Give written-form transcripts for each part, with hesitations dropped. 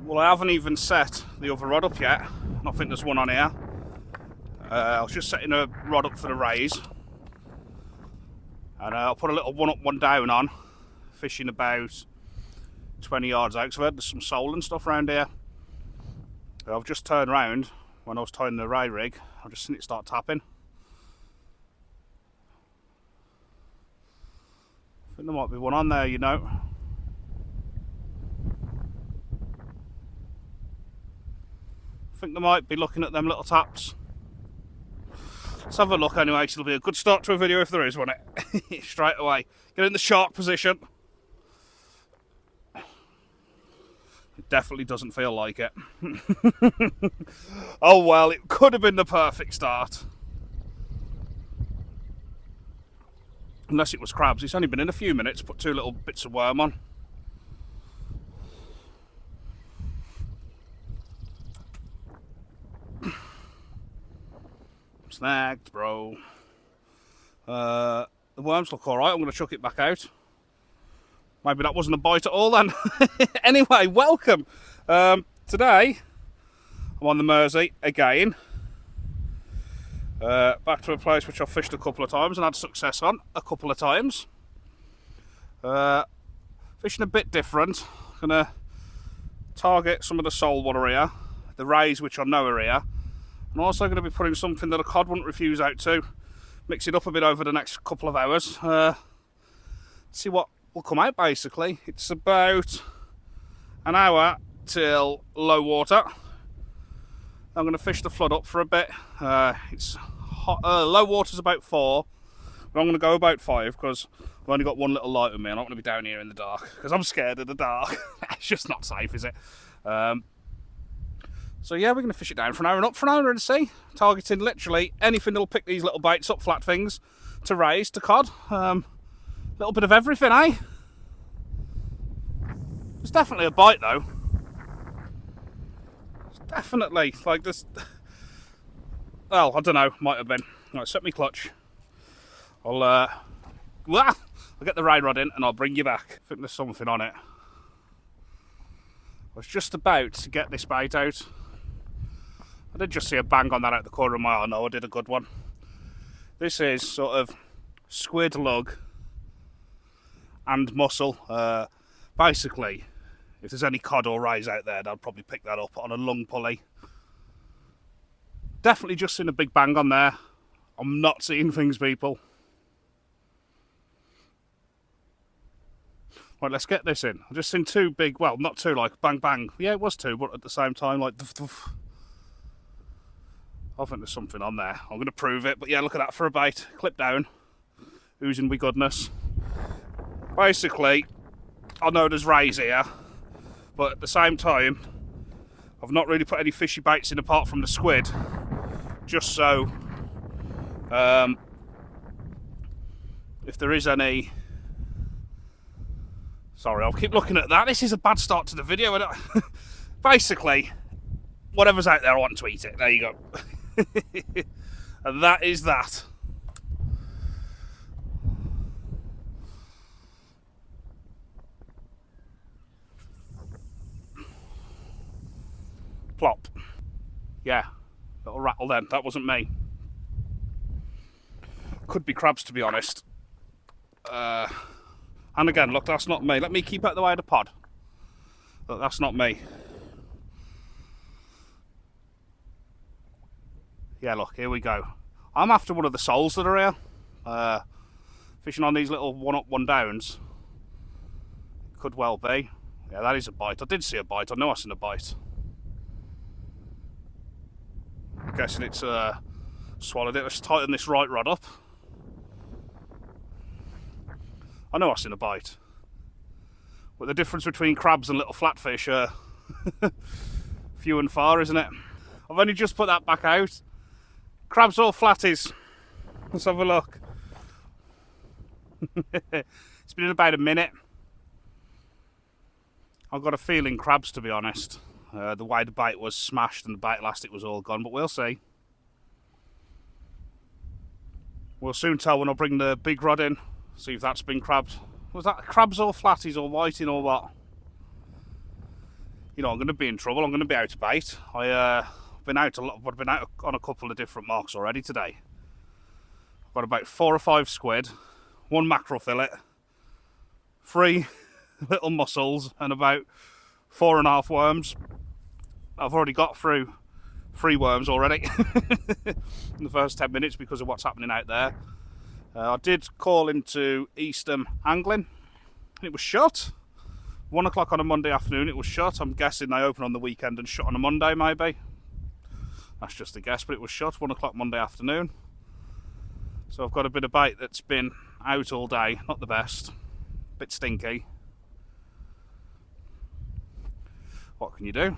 Well, I haven't even set the other rod up yet. I think there's one on here. I was just setting a rod up for the raise. And I'll put a little one up, one down on, fishing about 20 yards out. So I've heard there's some sole and stuff around here. I've just turned around when I was tying the ray rig. I've just seen it start tapping. I think there might be one on there, you know. I think they might be looking at them little taps. Let's have a look anyway, it'll be a good start to a video if there is, won't it? Straight away. Get in the shark position. It definitely doesn't feel like it. Oh well, it could have been the perfect start. Unless it was crabs. It's only been in a few minutes, put 2 little bits of worm on. Snagged, bro. The worms look alright. I'm going to chuck it back out. Maybe that wasn't a bite at all then. Anyway, welcome. Today, I'm on the Mersey again. Back to a place which I've fished a couple of times and had success on a couple of times. Fishing a bit different. Going to target some of the sole water here. The rays which I know are here. I'm also going to be putting something that a cod wouldn't refuse out to. Mix it up a bit over the next couple of hours. See what will come out basically. It's about an hour till low water. I'm going to fish the flood up for a bit. It's hot, low water's about 4, but I'm going to go about 5 because I've only got one little light with me. I'm not going to be down here in the dark because I'm scared of the dark. It's just not safe, is it? So yeah, we're going to fish it down for an hour and up for an hour and see. Targeting literally anything that'll pick these little baits up, flat things, to raise, to cod. Little bit of everything, eh? It's definitely a bite though. It's definitely, like this. Well, I don't know, might have been. Right, set me clutch. I'll get the ray rod in and I'll bring you back. I think there's something on it. I was just about to get this bait out. I did just see a bang on that out the corner of my eye. I know I did a good one. This is sort of squid lug and mussel. Basically, if there's any cod or rays out there, they'll probably pick that up on a lung pulley. Definitely just seen a big bang on there. I'm not seeing things, people. Right, let's get this in. I've just seen 2 big, well, not 2, like bang bang. Yeah, it was 2, but at the same time, like doof, doof. I think there's something on there. I'm going to prove it, but yeah, look at that for a bait. Clip down. Oozing with goodness. Basically, I know there's rays here, but at the same time, I've not really put any fishy baits in apart from the squid, just so if there is any. Sorry, I'll keep looking at that. This is a bad start to the video. Basically, whatever's out there, I want to eat it. There you go. And that is that. Plop. Yeah, little rattle then. That wasn't me. Could be crabs, to be honest. And again, look, that's not me. Let me keep out the way of the pod. Look, that's not me. Yeah, look, here we go. I'm after one of the soles that are here. Fishing on these little one up, one downs. Could well be. Yeah, that is a bite. I did see a bite. I know I seen a bite. I'm guessing it's swallowed it. Let's tighten this right rod up. I know I seen a bite. But the difference between crabs and little flatfish are few and far, isn't it? I've only just put that back out. Crabs or flatties? Let's have a look. It's been about a minute. I've got a feeling crabs, to be honest. The way the bait was smashed and the bait elastic was all gone, but we'll see. We'll soon tell when I bring the big rod in. See if that's been crabbed. Was that crabs or flatties or whiting or what? you know, I'm going to be in trouble. I'm going to be out of bait. I've been out a lot. I've been out on a couple of different marks already today. I've got about 4 or 5 squid, 1 mackerel fillet, 3 little mussels, and about 4.5 worms. I've already got through 3 worms already in the first 10 minutes because of what's happening out there. I did call into Eastham Angling, and it was shut. 1 o'clock on a Monday afternoon, it was shut. I'm guessing they open on the weekend and shut on a Monday, maybe. That's just a guess, but it was shut 1 o'clock Monday afternoon. So I've got a bit of bait that's been out all day, not the best, a bit stinky. What can you do?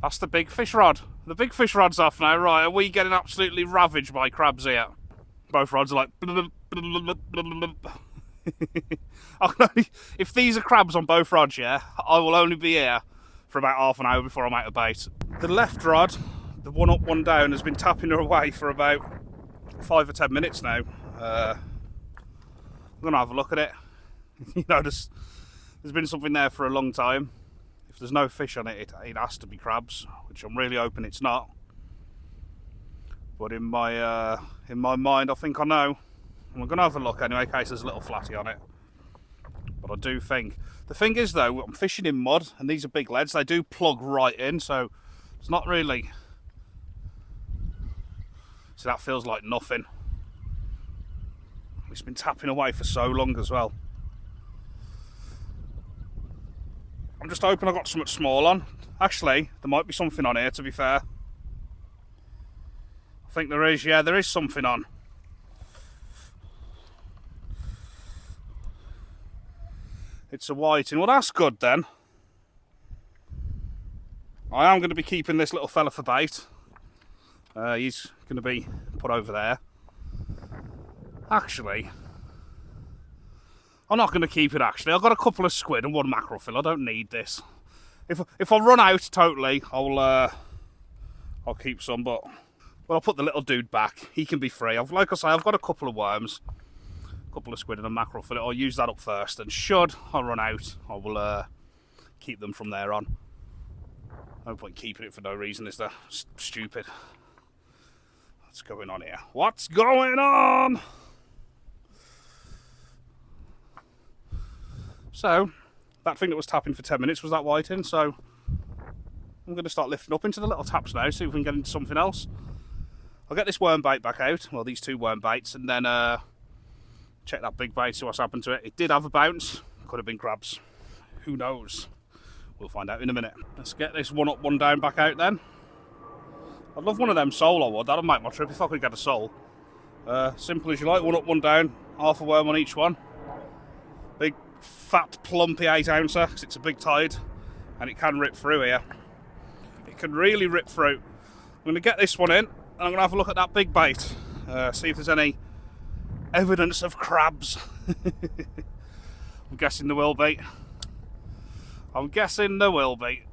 That's the big fish rod. The big fish rod's off now. Right, are we getting absolutely ravaged by crabs here? Both rods are like... If these are crabs on both rods, yeah, I will only be here for about half an hour before I'm out of bait. The left rod, the 1 up, 1 down, has been tapping her away for about 5 or 10 minutes now. I'm going to have a look at it. You know, there's been something there for a long time. If there's no fish on it, it has to be crabs, which I'm really hoping it's not. But in my mind, I think I know. I'm going to have a look anyway, in case there's a little flatty on it. But I do think. The thing is, though, I'm fishing in mud, and these are big leads. They do plug right in, so it's not really... So that feels like nothing. It's been tapping away for so long as well. I'm just hoping I got something small on. Actually, there might be something on here, to be fair. I think there is, yeah, there is something on. It's a whiting. Well, that's good then. I am going to be keeping this little fella for bait. He's going to be put over there. Actually, I'm not going to keep it, actually. I've got a couple of squid and 1 mackerel fill. I don't need this. If I run out totally, I'll keep some, but I'll put the little dude back. He can be free. Like I say, I've got a couple of worms, a couple of squid and a mackerel fillet. I'll use that up first, and should I run out, I will keep them from there on. No point keeping it for no reason, is there? Stupid. What's going on here? What's going on? So, that thing that was tapping for 10 minutes was that whiting, so I'm going to start lifting up into the little taps now, see if we can get into something else. I'll get this worm bait back out, well, these 2 worm baits, and then check that big bait, see what's happened to it. It did have a bounce, could have been crabs. Who knows? We'll find out in a minute. Let's get this 1 up, 1 down back out then. I'd love one of them sole, I would. That'd make my trip if I could get a sole. Simple as you like, 1 up, 1 down, half a worm on each one. Big, fat, plumpy 8-ouncer, because it's a big tide, and it can rip through here. It can really rip through. I'm going to get this one in, and I'm going to have a look at that big bait, see if there's any evidence of crabs. I'm guessing there will be. I'm guessing there will be.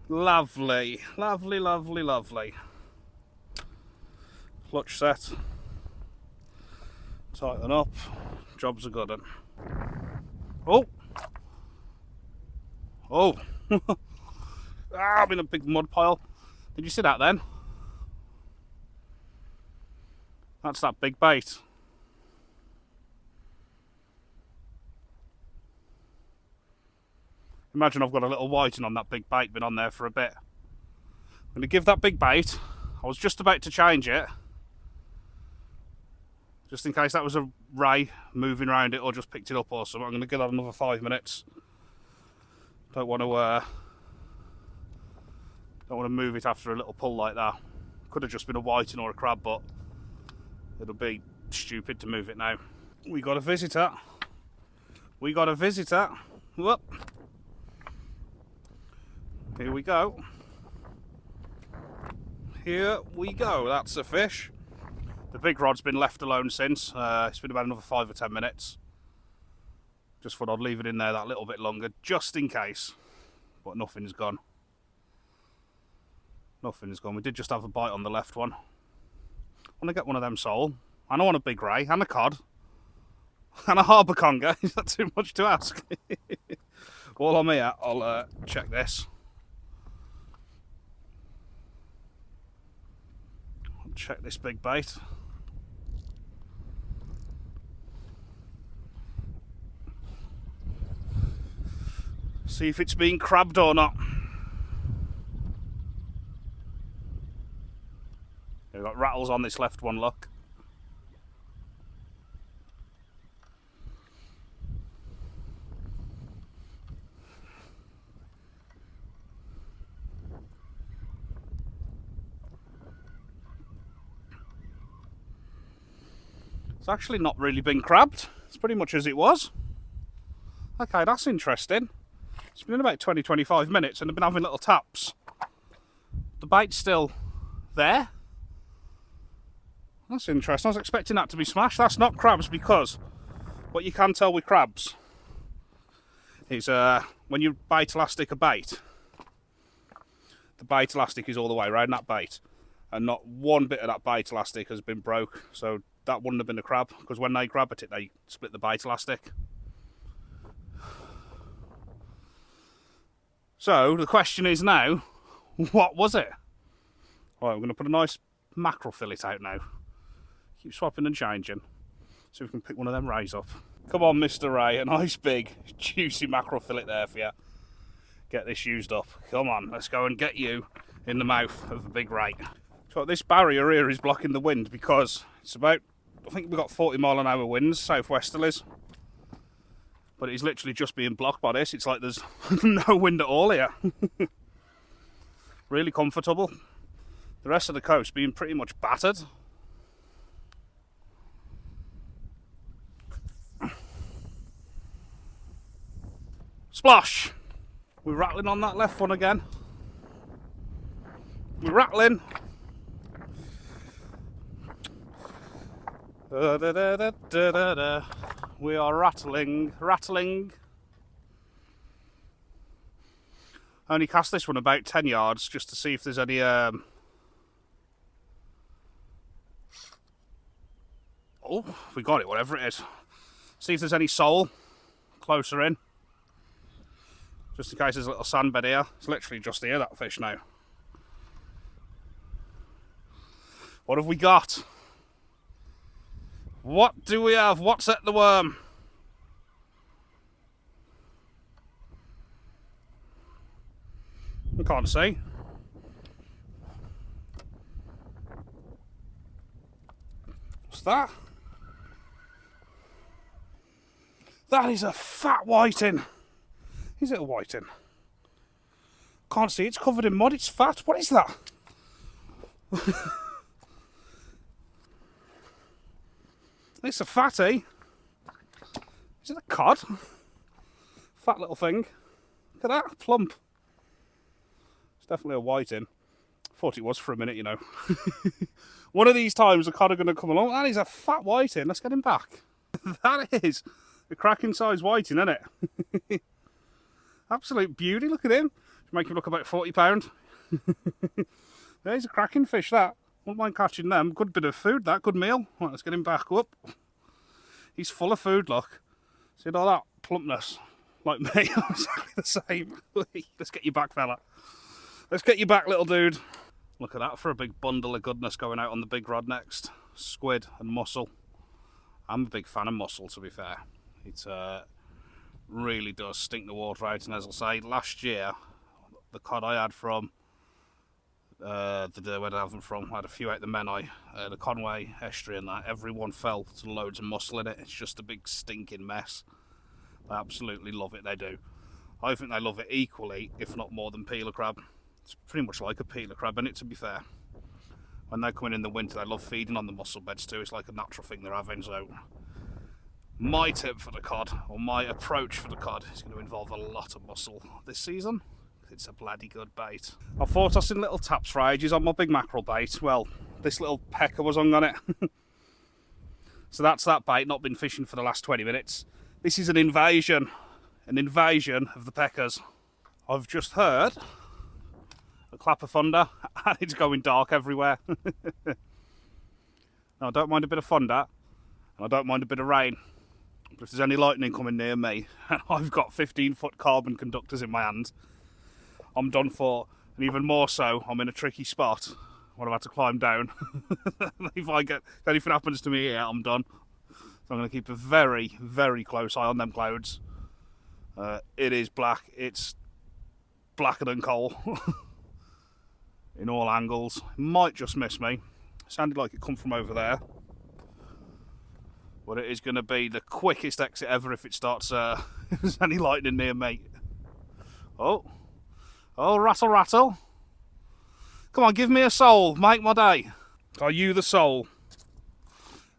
Lovely, lovely, lovely, lovely. Clutch set. Tighten up. Job's a good one. Oh! Oh! I'm in a big mud pile. Did you see that then? That's that big bait. Imagine I've got a little whiting on that big bait, been on there for a bit. I'm going to give that big bait. I was just about to change it, just in case that was a ray moving around it or just picked it up or something. I'm going to give that another 5 minutes. Don't want to move it after a little pull like that. Could have just been a whiting or a crab, but it'll be stupid to move it now. We got a visitor. We got a visitor. Whoop. Here we go. Here we go. That's a fish. The big rod's been left alone since. It's been about another 5 or 10 minutes. Just thought I'd leave it in there that little bit longer, just in case. But nothing's gone. Nothing's gone. We did just have a bite on the left one. want to get one of them sole, and I want a big ray, and a cod, and a harbour conger. Is that too much to ask? While I'm here, I'll check this. I'll check this big bait. See if it's been crabbed or not. We've got rattles on this left one, look. It's actually not really been crabbed. It's pretty much as it was. Okay, that's interesting. It's been about 20-25 minutes and I've been having little taps. The bait's still there. That's interesting. I was expecting that to be smashed. That's not crabs, because what you can tell with crabs is when you bait elastic a bait, the bait elastic is all the way around that bait, and not one bit of that bait elastic has been broke. So that wouldn't have been a crab, because when they grab at it, they split the bait elastic. So the question is now, what was it? Right, we're going to put a nice mackerel fillet out now. Keep swapping and changing. So we can pick one of them rays up. Come on, Mr. Ray, a nice big juicy mackerel fillet there for you. Get this used up. Come on, let's go and get you in the mouth of the big ray. So this barrier here is blocking the wind, because it's about, I think we've got 40-mile-an-hour winds, southwesterlies. But it's literally just being blocked by this. It's like there's no wind at all here. Really comfortable. The rest of the coast being pretty much battered. Splash! We're rattling on that left one again. We're rattling. Da, da, da, da, da, da. We are rattling. I only cast this one about 10 yards just to see if there's any oh, we got it, whatever it is. See if there's any sole closer in. Just in case there's a little sandbed here. It's literally just here, that fish now. What have we got? What do we have? What's at the worm? I can't see. What's that? That is a fat whiting. Is it a whiting? Can't see, it's covered in mud, it's fat. What is that? It's a fatty. Is it a cod? Fat little thing. Look at that, plump. It's definitely a whiting. Thought it was for a minute, you know. One of these times the cod are going to come along. That is a fat whiting. Let's get him back. That is a cracking size whiting, isn't it? Absolute beauty. Look at him. Make him look about 40 pound. There's a cracking fish, that. Wouldn't mind catching them. Good bit of food, that. Good meal. Right, let's get him back up. He's full of food, look. See all that plumpness? Like me, I'm exactly the same. Let's get you back, fella. Let's get you back, little dude. Look at that for a big bundle of goodness going out on the big rod next. Squid and mussel. I'm a big fan of mussel, to be fair. It really does stink the water out. And as I say, last year, the cod I had from where did I have them from? I had a few out the Menai, the Conway estuary and that. Everyone fell to loads of mussel in it. It's just a big stinking mess. I absolutely love it, they do. I think they love it equally, if not more than peeler crab. It's pretty much like a peeler crab, isn't it, to be fair? When they're coming in the winter, they love feeding on the mussel beds too. It's like a natural thing they're having. So my tip for the cod, or my approach for the cod, is going to involve a lot of mussel this season. It's a bloody good bait. I thought I seen little taps for ages on my big mackerel bait. Well, this little pecker was hung on it. So that's that bait, not been fishing for the last 20 minutes. This is an invasion of the peckers. I've just heard a clap of thunder and it's going dark everywhere. Now, I don't mind a bit of thunder, and I don't mind a bit of rain. But if there's any lightning coming near me, and I've got 15-foot carbon conductors in my hand, I'm done for. And even more so, I'm in a tricky spot when I've had to climb down. If anything happens to me here, I'm done. So I'm going to keep a very, very close eye on them clouds. It is black. It's blacker than coal in all angles. It might just miss me. It sounded like it come from over there. But it is going to be the quickest exit ever if it starts, if there's any lightning near me. Oh, rattle, rattle. Come on, give me a soul, make my day. Are you the soul?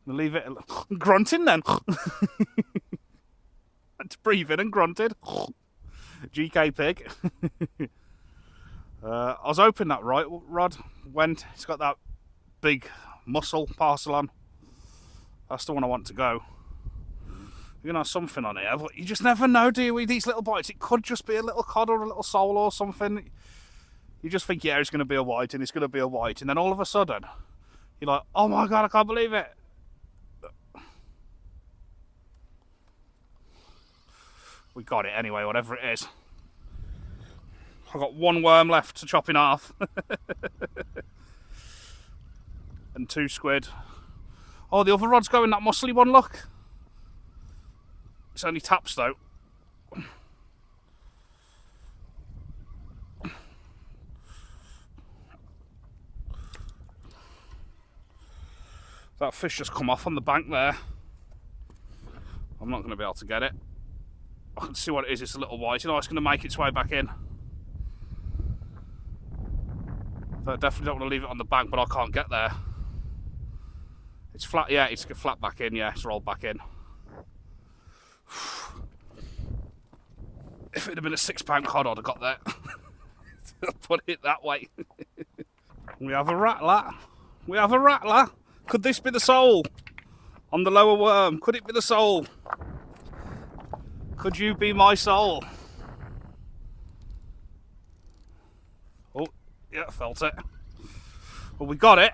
I'll leave it grunting then. Had to breathe in and grunted. GK pig. I was hoping that right rod went. It's got that big muscle parcel on. That's the one I want to go. You're gonna have something on here, but you just never know, do you, with these little bites? It could just be a little cod or a little sole or something. You just think, yeah, it's going to be a white, and it's going to be a white, and then all of a sudden, you're like, oh my God, I can't believe it. We got it anyway, whatever it is. I've got one worm left to chop in half. And 2 squid. Oh, the other rod's going, that muscly one, look. It's only taps though. That fish just come off on the bank there. I'm not going to be able to get it. I can see what it is, it's a little white. You know, it's going to make its way back in. So I definitely don't want to leave it on the bank, but I can't get there. It's flat, yeah, it's flat back in, yeah, it's rolled back in. If it had been a 6-pound cod, I'd have got there. Put it that way. We have a rattler. We have a rattler. Could this be the sole on the lower worm? Could it be the sole? Could you be my soul? Oh, yeah, I felt it. Well, we got it.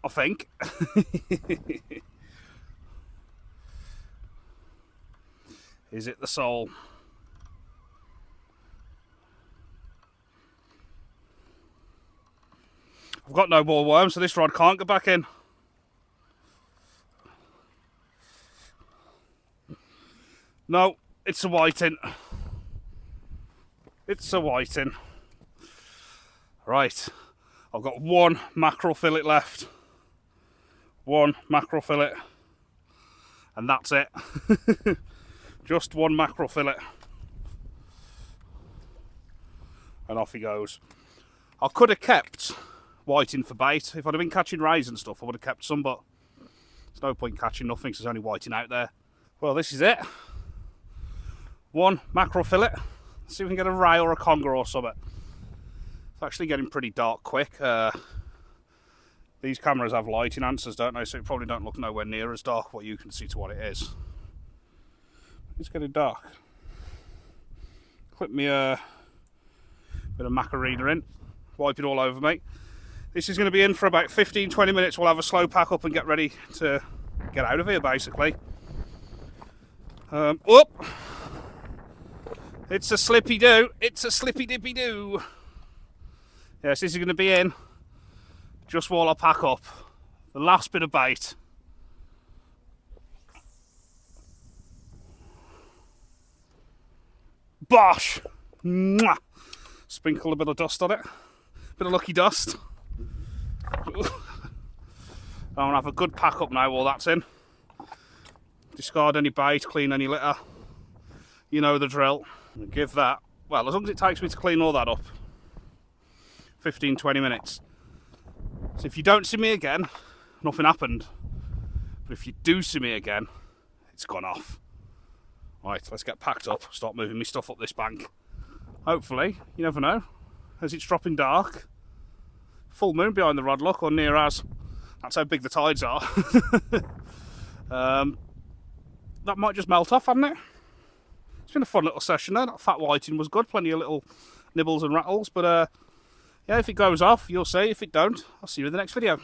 I think. Is it the sole? I've got no more worms, so this rod can't go back in. No, it's a whiting. It's a whiting. Right, I've got 1 mackerel fillet left. 1 mackerel fillet. And that's it. Just 1 mackerel fillet. And off he goes. I could have kept whiting for bait. If I'd have been catching rays and stuff, I would have kept some, but there's no point catching nothing because there's only whiting out there. Well, this is it. 1 mackerel fillet. See if we can get a ray or a conger or something. It's actually getting pretty dark quick. These cameras have light enhancers, don't they? So it probably don't look nowhere near as dark what you can see to what it is. It's getting dark. Clip me a bit of macarena in. Wipe it all over me. This is going to be in for about 15-20 minutes. We'll have a slow pack up and get ready to get out of here, basically. Whoop! It's a slippy do. It's a slippy dippy do. Yes, this is going to be in just while I pack up. The last bit of bait. Bosh! Mwah! Sprinkle a bit of dust on it. Bit of lucky dust. I'm going to have a good pack up now while that's in. Discard any bait, clean any litter. You know the drill. Give that, well, as long as it takes me to clean all that up, 15-20 minutes. So if you don't see me again, nothing happened. But if you do see me again, it's gone off. Right, let's get packed up, start moving my stuff up this bank. Hopefully, you never know, as it's dropping dark, full moon behind the rod, look, or near as. That's how big the tides are. That might just melt off, hasn't it? It's been a fun little session there. That fat whiting was good, plenty of little nibbles and rattles, but yeah, if it goes off, you'll see. If it don't, I'll see you in the next video.